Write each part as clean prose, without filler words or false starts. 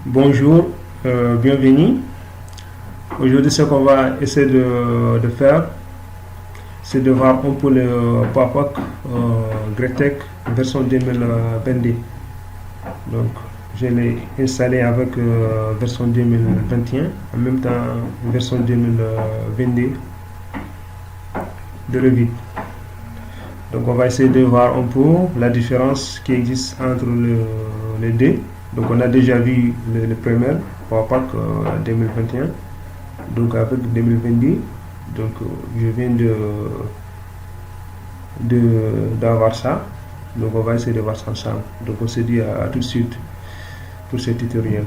Bonjour, bienvenue. Aujourd'hui, ce qu'on va essayer de faire, c'est de voir un peu le PowerPoint GreyTeX version 2022. Donc, je l'ai installé avec version 2021, en même temps version 2022 de Revit. Donc, on va essayer de voir un peu la différence qui existe entre les deux. Donc, on a déjà vu le premier PowerPoint 2021. Donc, avec 2022, donc je viens d'avoir ça. Donc, on va essayer de voir ça ensemble. Donc, on se dit à tout de suite pour ce tutoriel.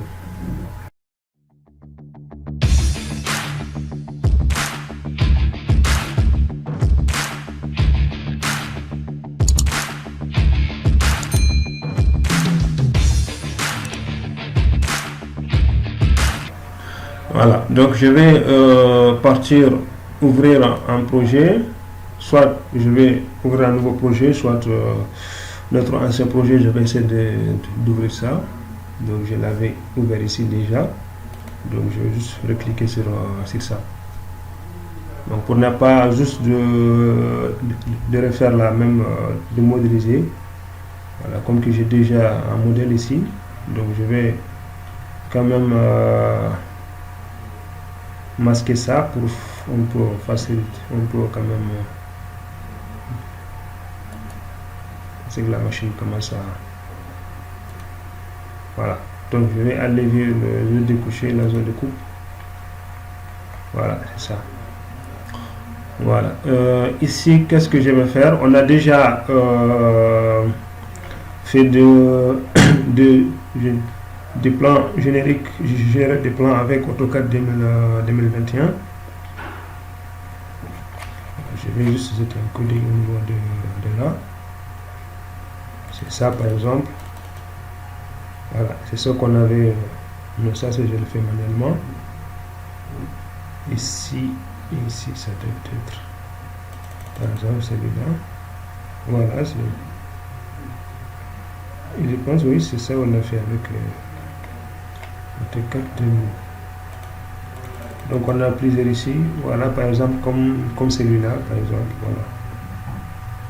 Voilà, donc je vais ouvrir un projet, soit je vais ouvrir un nouveau projet, soit notre ancien projet, je vais essayer d'ouvrir ça. Donc je l'avais ouvert ici déjà, donc je vais juste recliquer sur ça. Donc pour ne pas juste de refaire la même, de modéliser, voilà, comme que j'ai déjà un modèle ici, donc je vais quand même masquer ça pour un peu faciliter, un peu quand même, c'est que la machine commence à, voilà. Donc je vais enlever le découcher, la zone de coupe, voilà, c'est ça. Voilà, ici qu'est-ce que je vais faire? On a déjà fait des plans génériques, gérer des plans avec AutoCAD 2021. Je vais juste jeter un coup d'œil au niveau de là. C'est ça par exemple. Voilà, c'est ce qu'on avait. Mais ça, je le fais manuellement. Ici, ici, ça doit être. Par exemple, celui-là. Voilà, c'est. Et je pense, oui, c'est ça qu'on a fait avec AutoCAD 2000. Donc on a plusieurs ici, voilà, par exemple, comme celui-là, par exemple, voilà.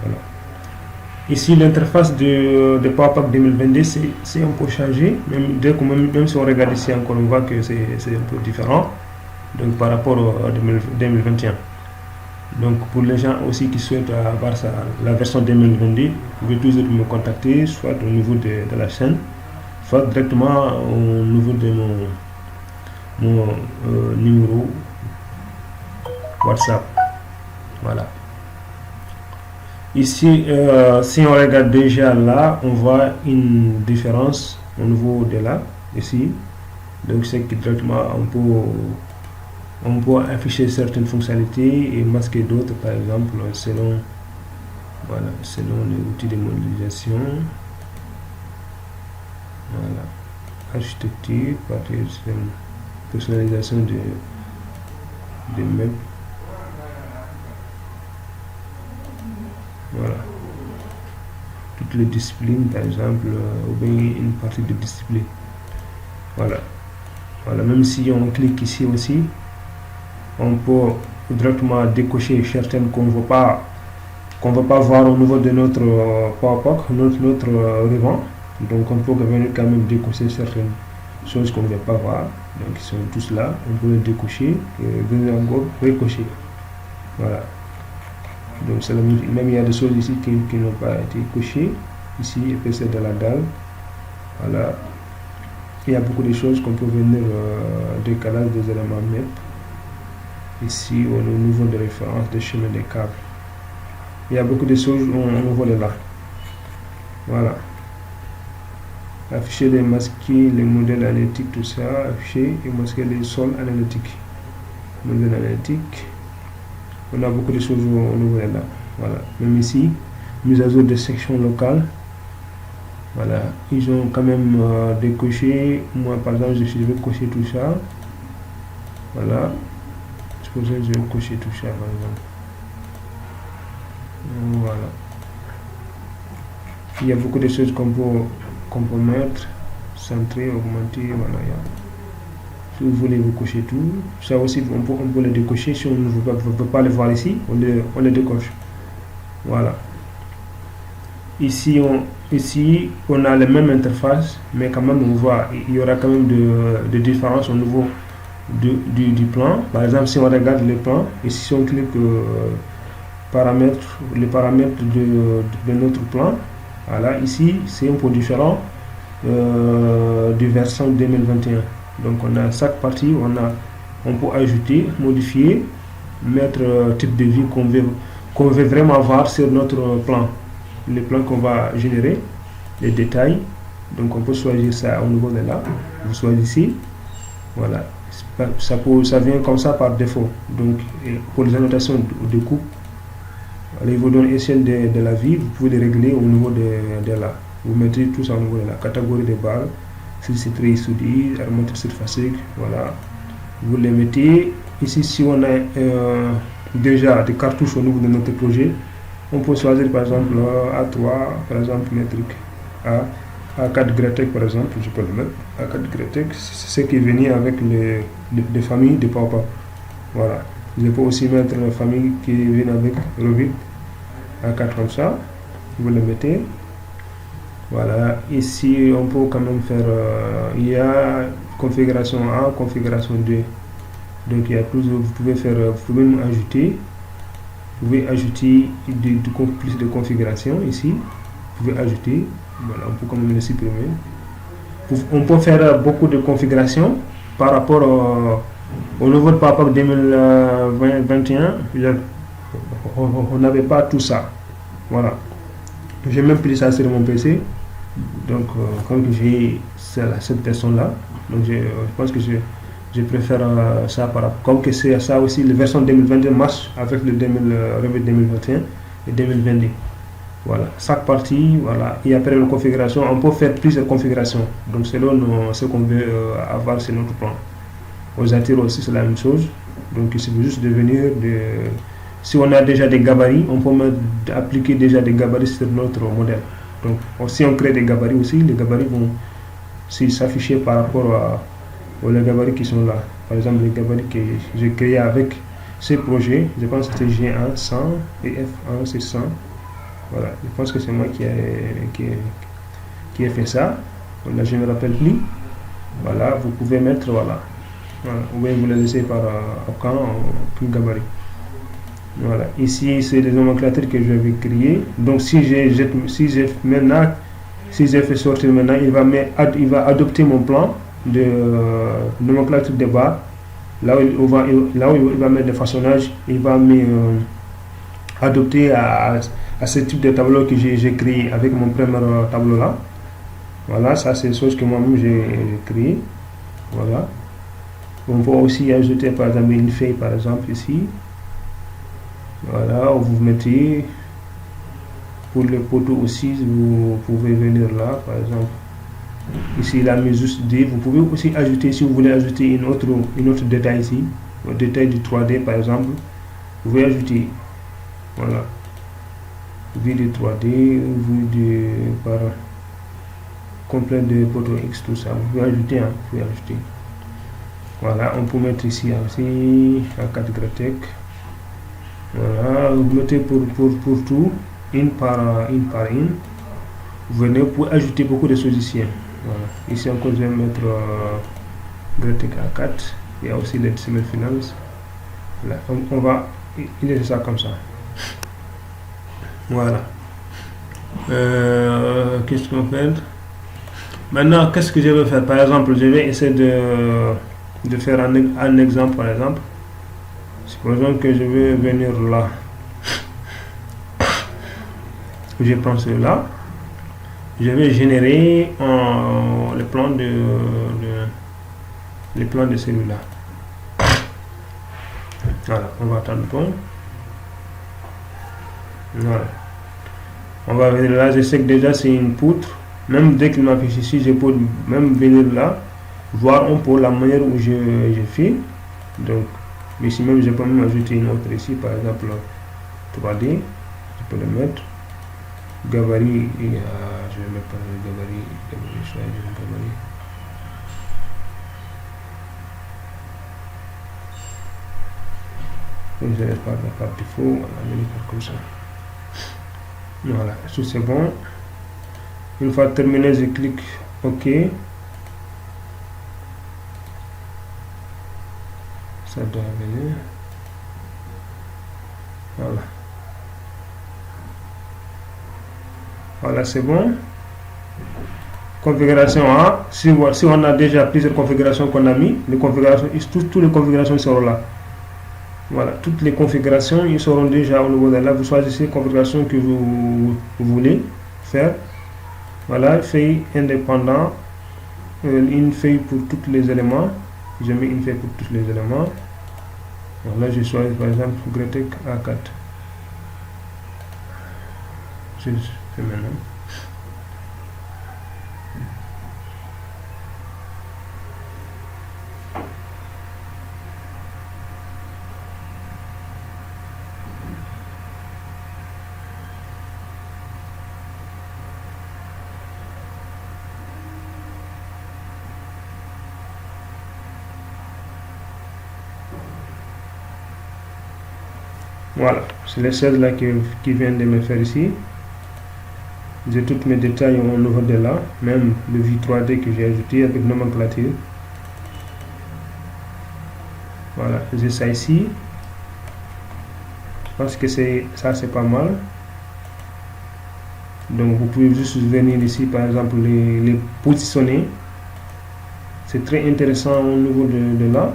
Voilà. Ici, l'interface de PowerPoint 2022, c'est un peu changé, même si on regarde ici encore, on voit que c'est un peu différent, donc par rapport à 2021. Donc pour les gens aussi qui souhaitent avoir la version 2022, vous pouvez toujours me contacter, soit au niveau de la chaîne, soit directement au niveau de mon numéro WhatsApp. Voilà. Ici, si on regarde déjà là, on voit une différence au niveau de là, ici. Donc c'est que directement on peut afficher certaines fonctionnalités et masquer d'autres, par exemple, selon les outils de modélisation. Voilà. Architecture, personnalisation des meubles. Voilà. Toutes les disciplines, par exemple, ou bien une partie de discipline. Voilà. Voilà. Même si on clique ici aussi, on peut directement décocher certaines qu'on ne veut pas voir au niveau de notre PowerPoint, notre ruban. Donc on peut quand même décocher certaines choses qu'on ne veut pas voir. Donc ils sont tous là, on peut les décocher et venir encore recocher. Voilà. Donc c'est même il y a des choses ici qui n'ont pas été cochées. Ici, épaisseur de la dalle. Voilà. Il y a beaucoup de choses qu'on peut venir décalage des éléments MEP. Ici, au niveau de référence des chemins des câbles. Il y a beaucoup de choses au niveau de là. Voilà. Afficher les masquer les modèles analytiques, tout ça. Afficher et masquer les sols analytiques. Modèle analytique. On a beaucoup de choses au niveau de là. Voilà. Même ici, mise à jour des sections locales. Voilà. Ils ont quand même décoché. Moi, par exemple, je vais cocher tout ça. Voilà. Je vais cocher tout ça, par exemple. Voilà. Il y a beaucoup de choses qu'on peut mettre. centrer, augmenter, voilà. Si vous voulez, vous cochez tout. Ça aussi, on peut le décocher. Si on ne veut pas le voir ici, on le décoche. Voilà. Ici, on a la même interface, mais quand même, on voit, il y aura quand même de différences au niveau du plan. Par exemple, si on regarde le plan, ici, si on clique les paramètres de notre plan, voilà, ici, c'est un peu différent du version 2021. Donc, on a chaque partie, on peut ajouter, modifier, mettre type de vue qu'on veut vraiment voir sur notre plan. Le plan qu'on va générer, les détails. Donc, on peut choisir ça au niveau de là. Vous choisissez. Voilà. Ça vient comme ça par défaut. Donc, pour les annotations de coupe, il vous donne échelle de la vie. Vous pouvez les régler au niveau de là. Vous mettez tout ça au niveau de la catégorie des barres. Si c'est très soudé, remonter surfacique, voilà. Vous les mettez. Ici, si on a déjà des cartouches au niveau de notre projet, on peut choisir par exemple A3, par exemple métrique, A4 Gretec par exemple, je peux le mettre, A4 Gretec, c'est ce qui est venu avec les familles de papa. Voilà. Je peux aussi mettre la famille qui vient avec Revit, A4 comme ça, vous le mettez. Voilà, ici on peut quand même faire, il y a configuration 1, configuration 2. Donc il y a plus, vous pouvez même ajouter. Vous pouvez ajouter plus de configuration ici. Vous pouvez ajouter. Voilà, on peut quand même le supprimer. On peut faire beaucoup de configurations par rapport au niveau de PowerPoint 2021. On n'avait pas tout ça. Voilà. J'ai même pris ça sur mon PC. Donc, comme j'ai cette version-là, donc je pense que je préfère ça comme que c'est ça aussi, la version 2022 marche avec le Revit 2021 et 2022. Voilà, chaque partie, voilà, et après la configuration, on peut faire plusieurs configurations. Donc, selon ce qu'on veut avoir sur notre plan. Aux attires aussi, c'est la même chose. Donc, il suffit juste de venir si on a déjà des gabarits, on peut appliquer déjà des gabarits sur notre modèle. Donc, si on crée des gabarits aussi, les gabarits vont s'afficher par rapport aux gabarits qui sont là. Par exemple, les gabarits que j'ai créés avec ces projets, je pense que c'était G1 100 et F1 c'est 100. Voilà, je pense que c'est moi qui ai fait ça. Voilà, je ne me rappelle plus. Voilà, vous pouvez mettre, voilà. Ou bien vous le laissez par aucun gabarit. Voilà, ici c'est les nomenclatures que je vais créer. Donc si j'ai fait sortir maintenant, il va adopter mon plan de nomenclature de barres. Là où il va mettre des façonnages, il va adopter à ce type de tableau que j'ai créé avec mon premier tableau là. Voilà, ça c'est des choses que moi-même j'ai créé. Voilà. On peut aussi ajouter par exemple une feuille par exemple ici. Voilà, vous mettez pour le poteau aussi, vous pouvez venir là par exemple. Ici il a mis juste D. Vous pouvez aussi ajouter, si vous voulez ajouter une autre détail ici, un détail du 3D par exemple, vous pouvez ajouter. Voilà. Vue de 3D, vue par complet de poteau X, tout ça. Vous pouvez ajouter, vous pouvez ajouter. Voilà, on peut mettre ici aussi A4 Gretec. Voilà, vous mettez pour tout, une par une. Vous venez pour ajouter beaucoup de choses ici. Voilà. Ici encore, je vais mettre Gretec A4. Il y a aussi les Decimal Finance. Voilà. On va utiliser ça comme ça. Voilà. Qu'est-ce qu'on fait? Maintenant, qu'est-ce que je vais faire? Par exemple, je vais essayer de faire un exemple, par exemple. Supposons que je vais venir là. Je prends celui-là. Je vais générer le plan de celui-là. Voilà, on va attendre un peu. Voilà. On va venir là. Je sais que déjà c'est une poutre. Même dès qu'il m'affiche ici, je peux même venir là, voir un peu la manière où je fais. Donc, ici même, je peux même ajouter une autre ici, par exemple 3D. Je peux le mettre. Gabarit, je je vais mettre le gabarit, choisir le gabarit. Je vais faire la part défaut, voilà, je vais faire comme ça. Voilà, tout c'est bon. Une fois terminé, je clique OK. Ça doit venir. Voilà. Voilà, c'est bon. Configuration A. Si on a déjà plusieurs configurations qu'on a mis, les configurations, toutes les configurations seront là. Voilà, toutes les configurations, ils seront déjà au niveau de là. Vous choisissez les configurations que vous voulez faire. Voilà, feuille indépendant, une feuille pour tous les éléments. Je mets une feuille pour tous les éléments. Là, je choisis par exemple Gretek A4. Je fais maintenant. Voilà, c'est les choses là qui viennent de me faire ici. J'ai tous mes détails au niveau de là, même le vue 3D que j'ai ajouté avec nomenclature. Voilà, j'ai ça ici. Je pense que ça c'est pas mal. Donc vous pouvez juste venir ici par exemple les positionner. C'est très intéressant au niveau de là.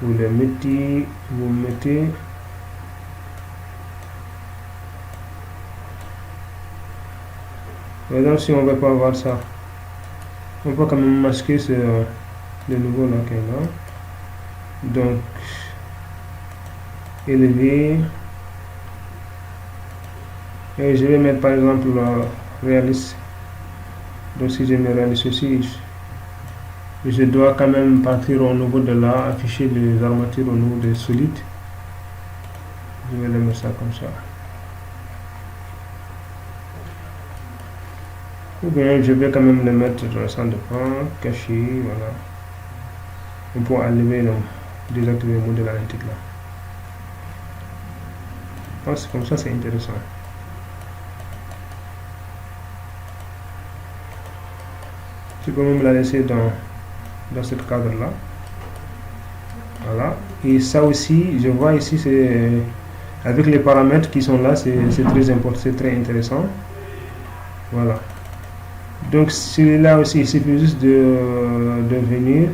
Vous les mettez, vous mettez. Par exemple, si on ne veut pas voir ça, on peut quand même masquer le nouveau là qu'il y a là. Donc, élever. Et je vais mettre par exemple réaliste. Donc, si je mets réaliste aussi, je dois quand même partir au niveau de là, afficher les armatures au niveau des solides. Je vais les mettre ça comme ça. Ou bien je vais quand même le mettre dans le centre de point, caché, voilà. On peut enlever, désactiver le modèle analytique là. Ah, c'est comme ça, c'est intéressant. Je peux même la laisser dans ce cadre là. Voilà. Et ça aussi, je vois ici, c'est avec les paramètres qui sont là, c'est très important, c'est très intéressant. Voilà. Donc celui-là aussi, il suffit juste de venir.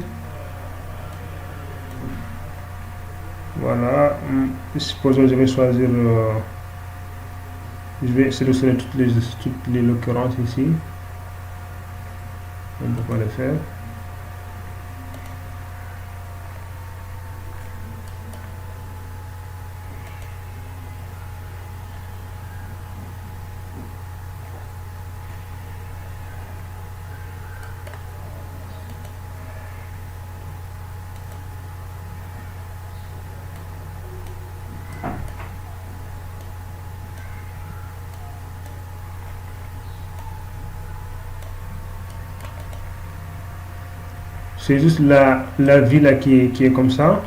Voilà. Supposons que je vais choisir, je vais sélectionner toutes les occurrences ici. On ne peut pas le faire. C'est juste la vie là qui est comme ça.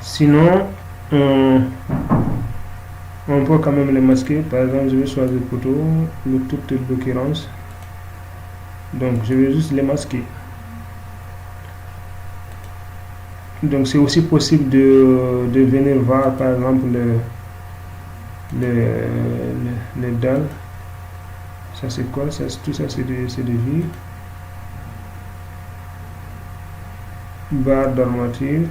Sinon, on peut quand même les masquer. Par exemple, je vais choisir plutôt toute l'occurrence. Donc, je vais juste les masquer. Donc, c'est aussi possible de venir voir, par exemple, les dalles. Ça, c'est quoi? Tout ça, c'est des vies. Barre d'armature.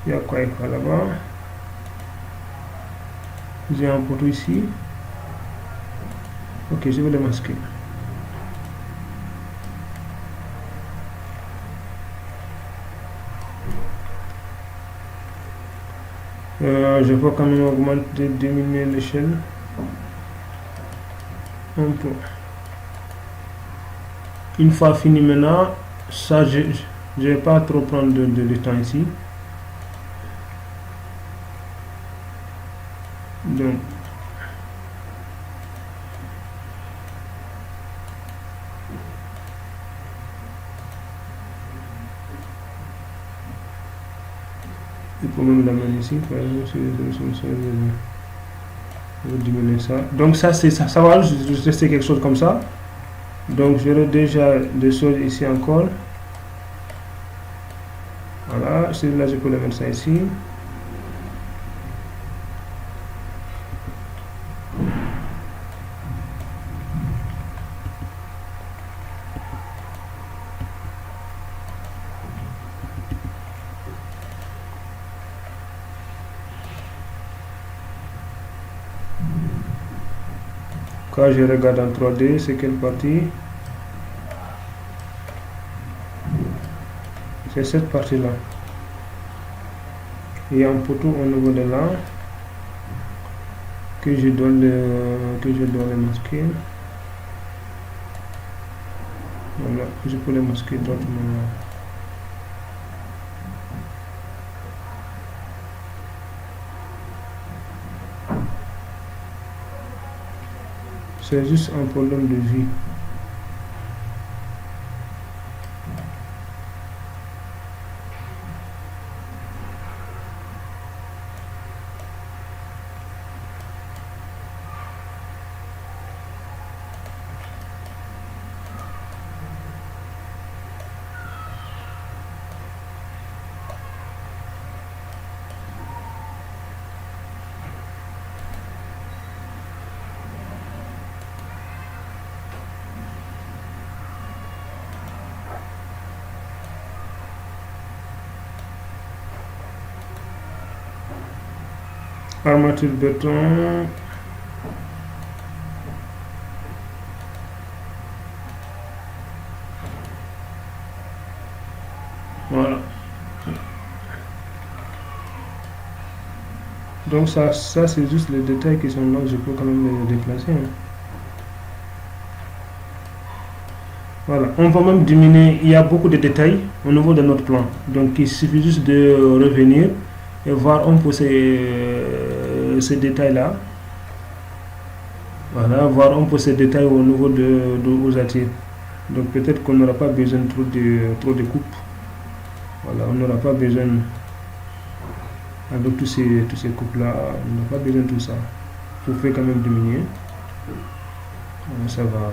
Il y a quoi là-bas? J'ai un poteau ici. Ok, je vais le masquer. Je peux quand même augmenter, diminuer l'échelle un peu. Une fois fini maintenant, ça je ne vais pas trop prendre de temps ici. Donc il faut même l'amener ici, par exemple, je vais diminuer ça. Donc ça va juste rester quelque chose comme ça. Donc j'aurai déjà des choses ici encore. Voilà, celui-là je peux le mettre ça ici. Quand je regarde en 3D, c'est quelle partie? C'est cette partie-là. Il y a un poteau au niveau de là que je dois le masquer. Voilà, je peux le masquer d'autres manières. C'est juste un problème de vue. Armature béton. Voilà. Donc ça c'est juste les détails qui sont là, je peux quand même les déplacer. Hein. Voilà, on va même diminuer, il y a beaucoup de détails au niveau de notre plan. Donc il suffit juste de revenir et voir un peu ces détails-là. Voilà, voir un peu ces détails au niveau de l'ossature. Donc peut-être qu'on n'aura pas besoin trop de coupes. Voilà, on n'aura pas besoin avec tous ces coupes-là, on n'a pas besoin de tout ça. Vous pouvez quand même diminuer. Ça va.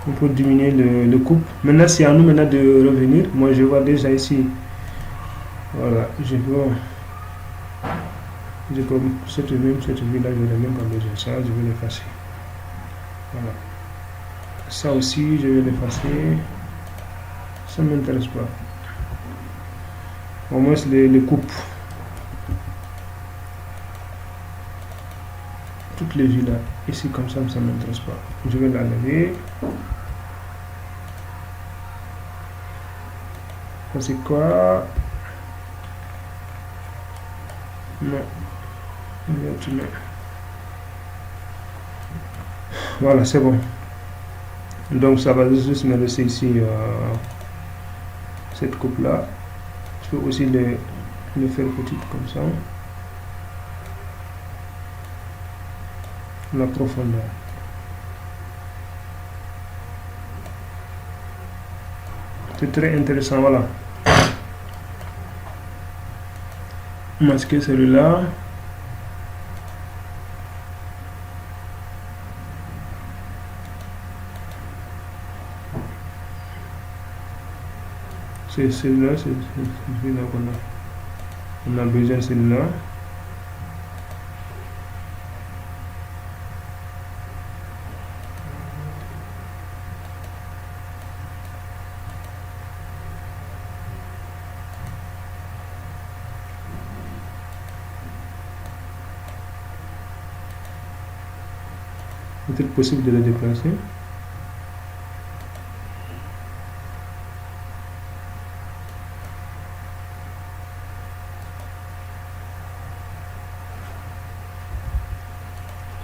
On peut diminuer le coupe. Maintenant, c'est à nous maintenant de revenir. Moi, je vois déjà ici. Voilà, je vois. Comme cette vue-là, je n'ai même pas besoin de ça. Je vais l'effacer. Voilà. Ça aussi, je vais l'effacer. Ça ne m'intéresse pas. Au moins, les coupes. Toutes les vues là. Ici, comme ça ne m'intéresse pas. Je vais l'enlever. Ça c'est quoi? Non. Voilà, c'est bon. Donc ça va juste me laisser ici cette coupe là. Je peux aussi le faire petite comme ça. La profondeur. C'est très intéressant, voilà. Masquer celui-là. C'est celui-là, c'est celui-là qu'on a besoin de celui-là. Est-il possible de le déplacer?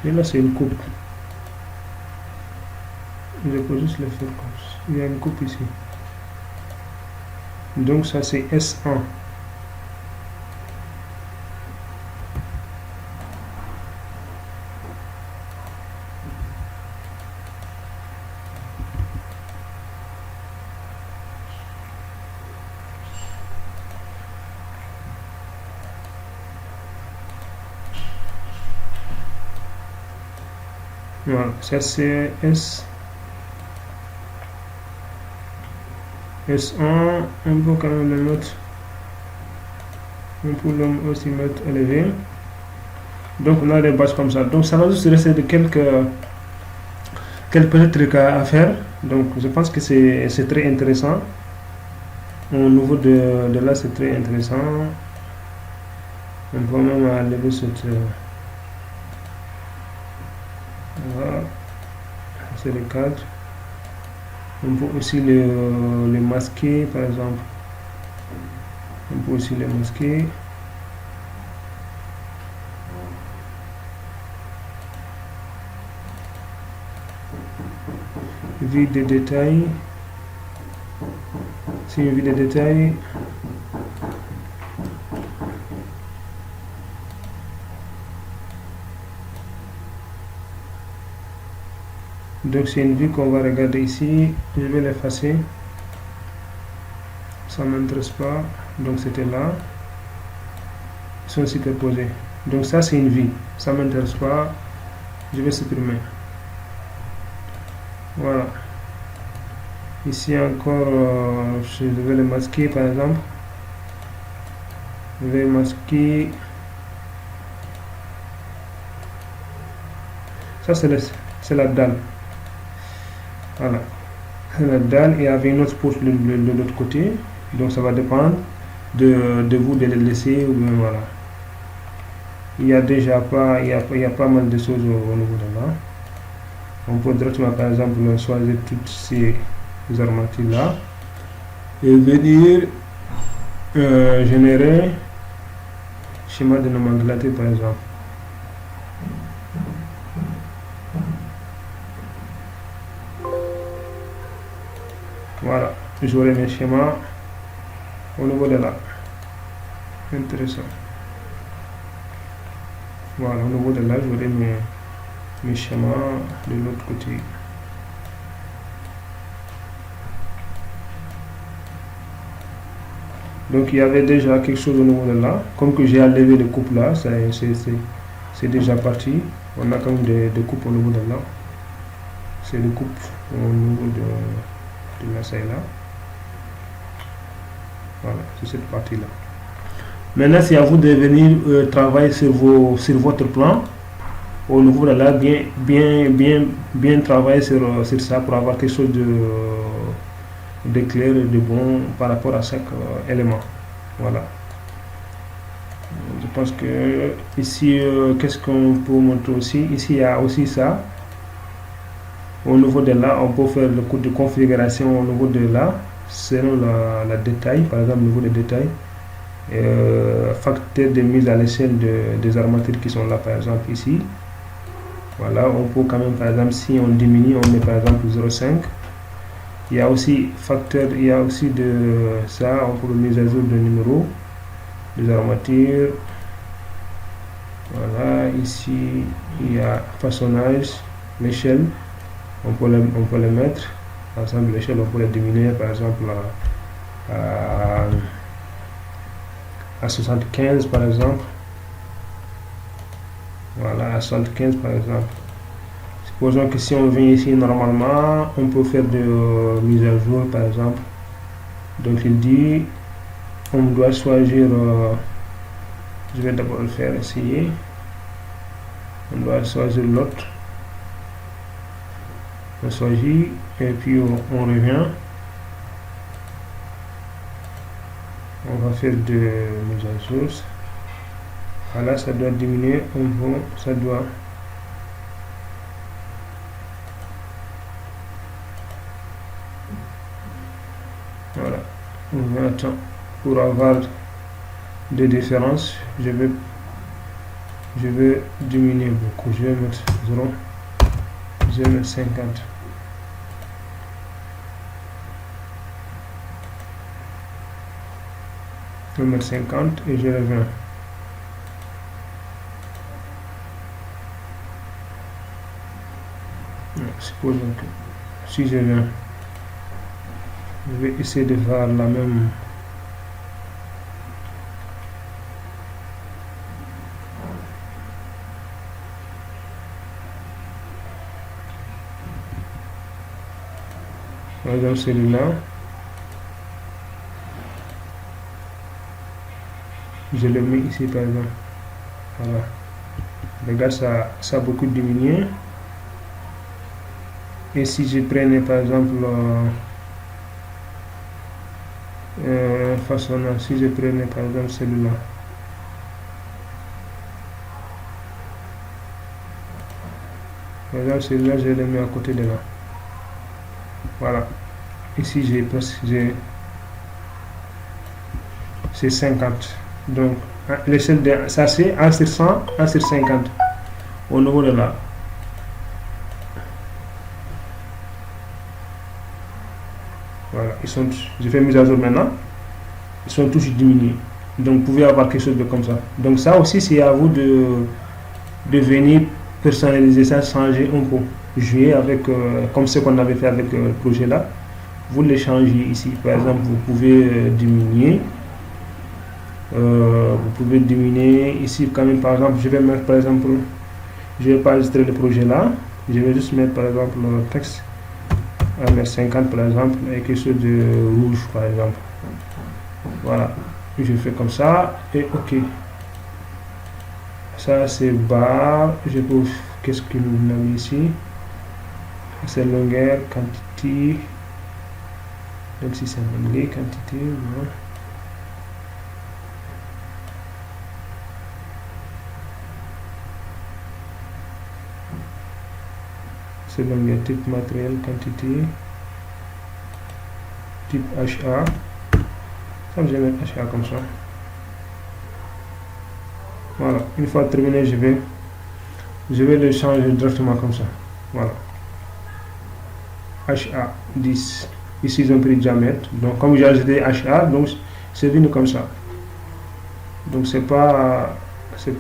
Et là, c'est une coupe. Je peux juste le faire comme ça. Il y a une coupe ici. Donc ça, c'est S1. Voilà, ça c'est S1, on peut quand même le mettre, on peut aussi mettre élevé. Donc on a des bases comme ça. Donc ça va juste rester de quelques petits trucs à faire. Donc je pense que c'est très intéressant. Au niveau de là, c'est très intéressant. On peut même enlever cette... voilà, c'est le cadre. On peut aussi les masquer, par exemple. On peut aussi les masquer. Vue de détail. C'est une vue de détail. Donc c'est une vue qu'on va regarder ici. Je vais l'effacer. Ça ne m'intéresse pas. Donc c'était là. Ils sont superposés. Donc ça c'est une vue. Ça ne m'intéresse pas. Je vais supprimer. Voilà. Ici encore, je vais le masquer par exemple. Je vais masquer. Ça c'est la dalle. Voilà. La dalle, il y avait une autre porte de l'autre côté. Donc ça va dépendre de vous de le laisser ou bien voilà. Il y a déjà pas, il y a pas mal de choses au niveau de là. On peut directement par exemple choisir toutes ces armatures là et venir générer schéma de nomenclature par exemple. Voilà, j'aurai mes schémas au niveau de là. Intéressant. Voilà, au niveau de là, j'aurai mes schémas de l'autre côté. Donc il y avait déjà quelque chose au niveau de là. Comme que j'ai enlevé les coupes là, c'est déjà parti. On a quand même des coupes au niveau de là. C'est des coupes au niveau de la salle là. Voilà, c'est cette partie là. Maintenant c'est à vous de venir travailler sur votre plan. Au niveau de là, bien travailler sur ça pour avoir quelque chose de clair et de bon par rapport à chaque élément. Voilà. Je pense que ici, qu'est-ce qu'on peut montrer aussi? Ici, il y a aussi ça. Au niveau de là, on peut faire le code de configuration au niveau de là, selon la détail, par exemple, au niveau des détails. Facteur de mise à l'échelle des armatures qui sont là, par exemple, ici. Voilà, on peut quand même, par exemple, si on diminue, on met par exemple 0,5. Il y a aussi facteur, il y a aussi de ça, on peut mettre à jour le numéro des armatures. Voilà, ici, il y a façonnage, l'échelle, on peut le mettre. Par exemple, l'échelle, on peut le diminuer, par exemple, à 75, par exemple. Voilà, à 75 par exemple. Supposons que si on vient ici normalement, on peut faire de mise à jour par exemple. Donc il dit, on doit choisir, je vais d'abord le faire essayer. On doit choisir l'autre. On choisit et puis on revient. On va faire de mise à jour. Voilà, ça doit diminuer un peu, ça doit Voilà. Attends, pour avoir des différences, je vais diminuer beaucoup. Je vais mettre 0, je vais mettre 50. Je vais mettre 50 et je reviens. Supposons que si je viens, je vais essayer de faire la même. Par exemple celui-là, je le mets ici par exemple. Voilà. Regarde, ça a beaucoup diminué. Et si je prenais par exemple façonnant, si je prenais par exemple celui-là, par exemple celui-là, je le mets à côté de là. Voilà. Ici c'est 50. Donc l'échelle de ça c'est 1 sur 100, 1 sur 50 au niveau de là. Voilà, je fais mise à jour maintenant. Ils sont tous diminués. Donc vous pouvez avoir quelque chose de comme ça. Donc ça aussi c'est à vous de venir personnaliser ça, changer un peu, jouer avec comme ce qu'on avait fait avec le projet là. Vous les changez ici. Par exemple, vous pouvez diminuer. Vous pouvez diminuer ici quand même. Par exemple, je vais mettre par exemple, je vais pas enregistrer le projet là. Je vais juste mettre par exemple le texte à mettre 50 par exemple et quelque chose de rouge par exemple. Voilà, je fais comme ça et ok. Ça c'est barre. Je peux, qu'est-ce que nous avons ici? C'est longueur, quantité. Donc si c'est en anglais, quantité, voilà. C'est longueur, type matériel, quantité, type HA. Ça, je vais mettre HA comme ça. Voilà, une fois terminé, je vais le changer directement comme ça. Voilà. HA 10. Ici, ils ont pris diamètre. Donc, comme j'ai ajouté HA, donc c'est venu comme ça. Donc, c'est pas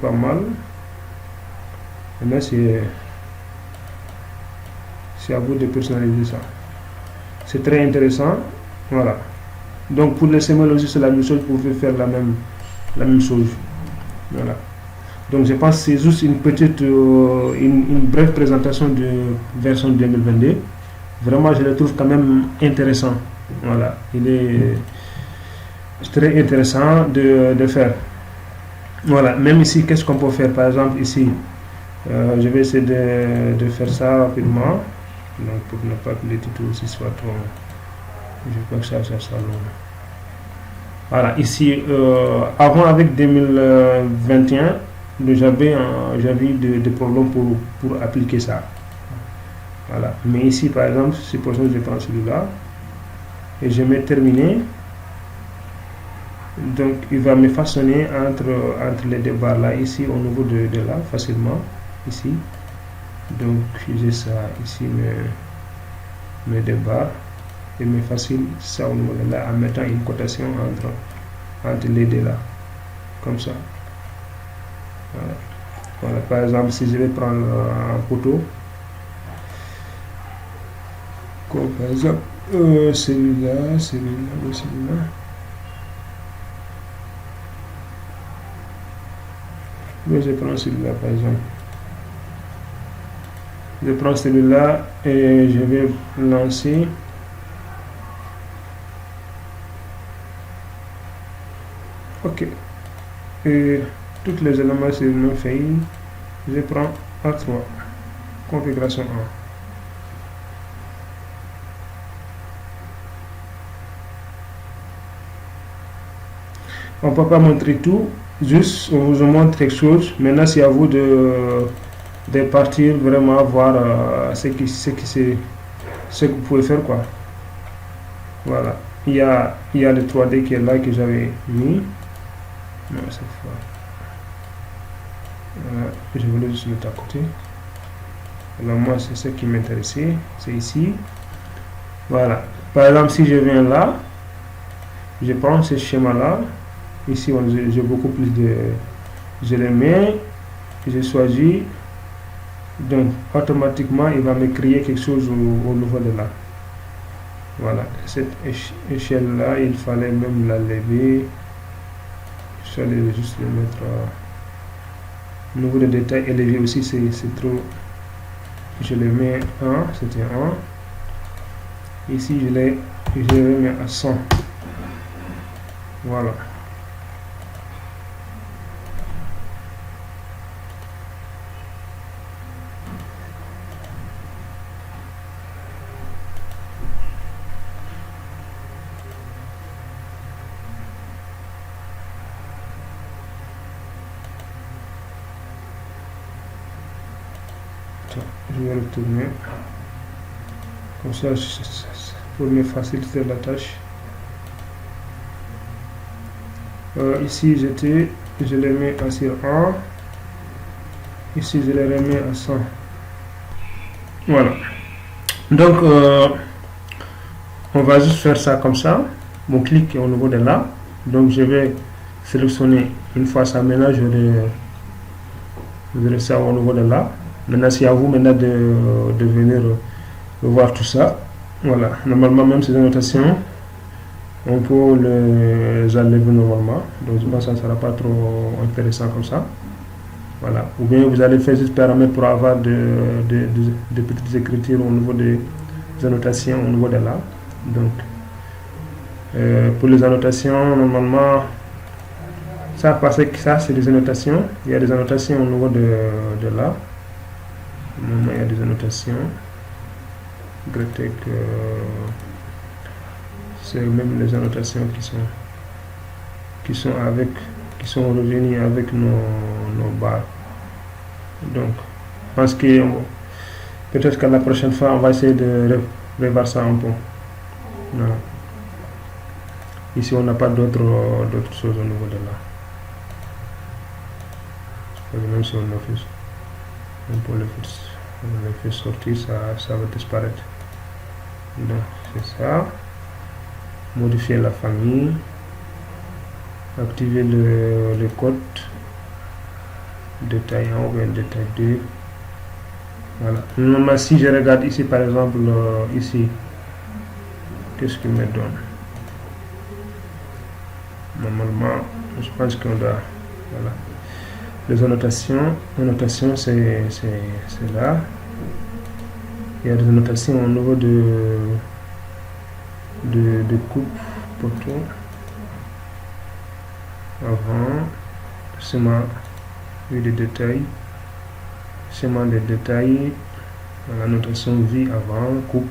mal. Mais c'est à vous de personnaliser ça. C'est très intéressant. Voilà. Donc, pour les CML aussi, c'est la même chose. Vous pouvez faire la même chose. Voilà. Donc, je pense que c'est juste une petite, une brève présentation de version 2022. Vraiment, je le trouve quand même intéressant. Voilà, il est très intéressant de faire. Voilà, même ici, qu'est-ce qu'on peut faire? Par exemple, ici, je vais essayer de faire ça rapidement. Donc, pour ne pas que les titres aussi soient trop. Je veux pas que ça soit long. Voilà, ici, avant avec 2021, j'avais eu des problèmes pour appliquer ça. Voilà, mais ici par exemple, supposons que je prends celui-là et je mets terminé. Donc il va me façonner entre les deux barres là, ici au niveau de là, facilement, ici. Donc j'ai ça ici, mes deux barres, et me facile ça au niveau de là en mettant une cotation entre les deux là, comme ça. Voilà. Voilà, par exemple, si je vais prendre un poteau, comme par exemple celui-là, celui-là. Je prends celui-là par exemple. Je prends celui-là et je vais lancer. Ok. Et tous les éléments sur nos feuilles, je prends A3. Configuration 1. On ne peut pas montrer tout, juste on vous montre quelque chose. Maintenant, c'est à vous de partir vraiment voir ce que vous pouvez faire, quoi. Voilà. il y a le 3D qui est là que j'avais mis. Non, cette fois. Voilà, je voulais juste mettre à côté. Alors moi, c'est ce qui m'intéressait, c'est ici. Voilà. Par exemple, si je viens là, je prends ce schéma-là. Ici, j'ai beaucoup plus de... Je les mets, je choisis. Donc, automatiquement, il va me créer quelque chose au niveau de là. Voilà. Cette échelle-là, il fallait même la lever. Je vais juste le mettre au niveau de détail élevé aussi, c'est trop. Je le mets 1, c'était 1. Ici, je le mets à 100. Voilà. Je vais retourner. Comme ça, pour me faciliter la tâche. Ici, je les mets à 1. Ici, je les remets à 100. Voilà. Donc, on va juste faire ça comme ça. Mon clic est au niveau de là. Donc, je vais sélectionner une fois ça. Maintenant, je vais ça au niveau de là. Maintenant, c'est à vous maintenant de venir voir tout ça. Voilà. Normalement, même ces annotations, on peut les enlever normalement. Donc, je pense que ça ne sera pas trop intéressant comme ça. Voilà. Ou bien vous allez faire juste paramètres pour avoir des petites écritures au niveau des annotations au niveau de là. Donc, pour les annotations, normalement, ça, parce que ça, c'est des annotations. Il y a des annotations au niveau de là. Normalement, il y a des annotations. Gretec, c'est même les annotations qui sont revenues avec nos barres. Donc, je pense que peut-être qu'à la prochaine fois, on va essayer de revoir ça un peu. Voilà. Ici, on n'a pas d'autres choses au niveau de là. Même si on peut le faire sortir, ça va disparaître. Donc, c'est ça. Modifier la famille. Activer le code. Détail 1 ou bien détail 2. Voilà. Normalement, si je regarde ici, par exemple, ici, qu'est-ce qu'il me donne? Normalement, je pense qu'on doit... Voilà. Les annotations c'est là. Il y a des annotations au niveau de coupe poteau avant, schéma vie de détail, schéma de détail, la notation vie avant, coupe.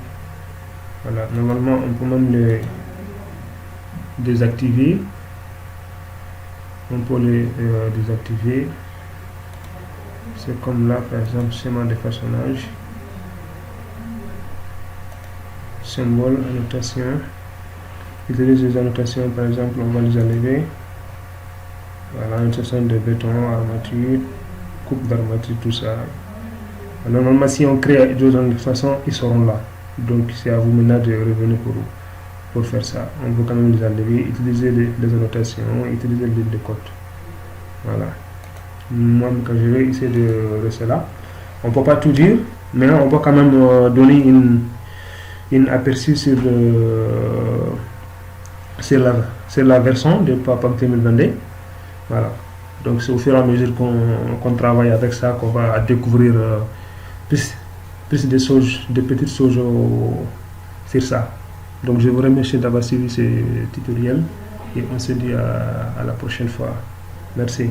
Voilà, normalement on peut même les désactiver. On peut les désactiver. C'est comme là, par exemple, schéma de façonnage, symbole, annotation. Utiliser les annotations, par exemple, on va les enlever. Voilà, annotation de béton, armature, coupe d'armature, tout ça. Alors, normalement, si on crée d'autres annotations, ils seront là. Donc, c'est à vous maintenant de revenir pour faire ça. On peut quand même les enlever, utiliser les annotations, utiliser les codes. Voilà. Moi, quand je vais essayer de rester là, on ne peut pas tout dire, mais on peut quand même donner une aperçu sur la version de PowerPoint 2022. Voilà. Donc c'est au fur et à mesure qu'on travaille avec ça qu'on va découvrir plus de choses, de petites choses sur ça. Donc je vous remercie d'avoir suivi ce tutoriel et on se dit à la prochaine fois. Merci.